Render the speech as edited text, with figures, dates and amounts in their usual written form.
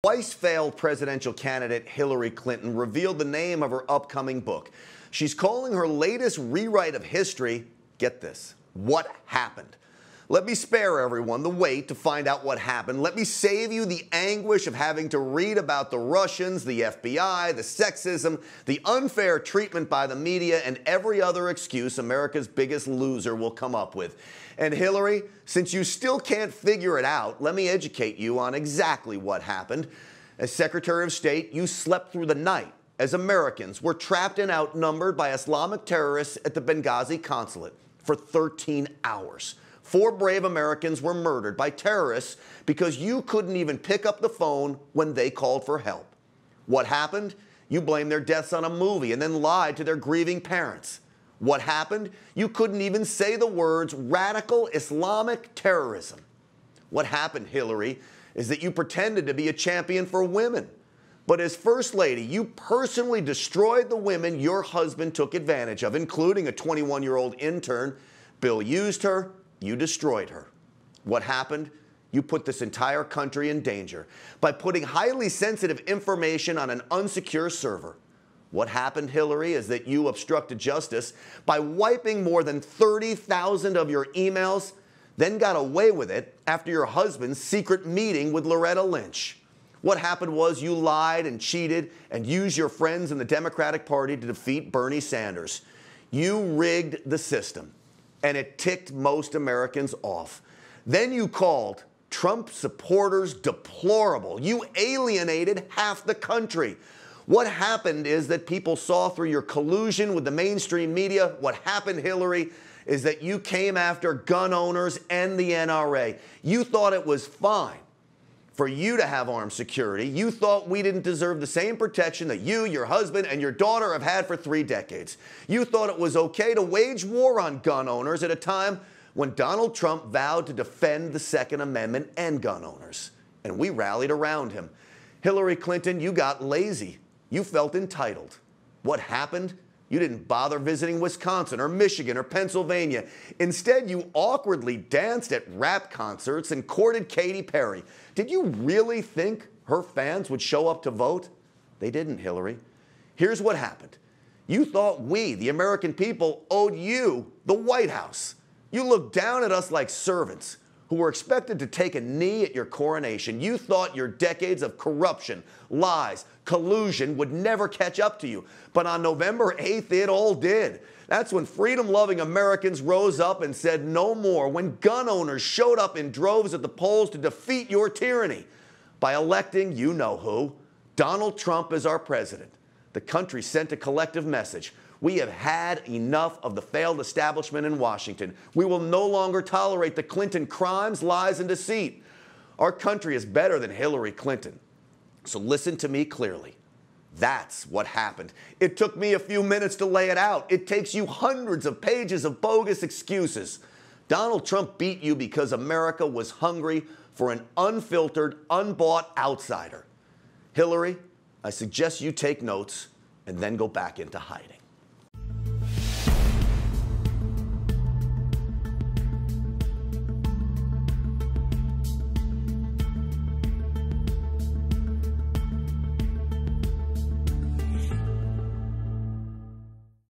Twice failed presidential candidate Hillary Clinton revealed the name of her upcoming book. She's calling her latest rewrite of history, get this, What Happened. Let me spare everyone the wait to find out what happened. Let me save you the anguish of having to read about the Russians, the FBI, the sexism, the unfair treatment by the media, and every other excuse America's biggest loser will come up with. And Hillary, since you still can't figure it out, let me educate you on exactly what happened. As Secretary of State, you slept through the night as Americans were trapped and outnumbered by Islamic terrorists at the Benghazi consulate for 13 hours. 4 brave Americans were murdered by terrorists because you couldn't even pick up the phone when they called for help. What happened? You blamed their deaths on a movie and then lied to their grieving parents. What happened? You couldn't even say the words radical Islamic terrorism. What happened, Hillary, is that you pretended to be a champion for women. But as First Lady, you personally destroyed the women your husband took advantage of, including a 21-year-old intern. Bill used her. You destroyed her. What happened? You put this entire country in danger by putting highly sensitive information on an unsecure server. What happened, Hillary, is that you obstructed justice by wiping more than 30,000 of your emails, then got away with it after your husband's secret meeting with Loretta Lynch. What happened was you lied and cheated and used your friends in the Democratic Party to defeat Bernie Sanders. You rigged the system, and it ticked most Americans off. Then you called Trump supporters deplorable. You alienated half the country. What happened is that people saw through your collusion with the mainstream media. What happened, Hillary, is that you came after gun owners and the NRA. You thought it was fine for you to have armed security. You thought we didn't deserve the same protection that you, your husband, and your daughter have had for 3 decades. You thought it was okay to wage war on gun owners at a time when Donald Trump vowed to defend the Second Amendment and gun owners. And we rallied around him. Hillary Clinton, you got lazy. You felt entitled. What happened? You didn't bother visiting Wisconsin or Michigan or Pennsylvania. Instead, you awkwardly danced at rap concerts and courted Katy Perry. Did you really think her fans would show up to vote? They didn't, Hillary. Here's what happened. You thought we, the American people, owed you the White House. You looked down at us like servants who were expected to take a knee at your coronation. You thought your decades of corruption, lies, collusion would never catch up to you. But on November 8th, it all did. That's when freedom-loving Americans rose up and said no more, when gun owners showed up in droves at the polls to defeat your tyranny by electing you-know-who, Donald Trump as our president. The country sent a collective message. We have had enough of the failed establishment in Washington. We will no longer tolerate the Clinton crimes, lies, and deceit. Our country is better than Hillary Clinton. So listen to me clearly. That's what happened. It took me a few minutes to lay it out. It takes you hundreds of pages of bogus excuses. Donald Trump beat you because America was hungry for an unfiltered, unbought outsider. Hillary, I suggest you take notes and then go back into hiding.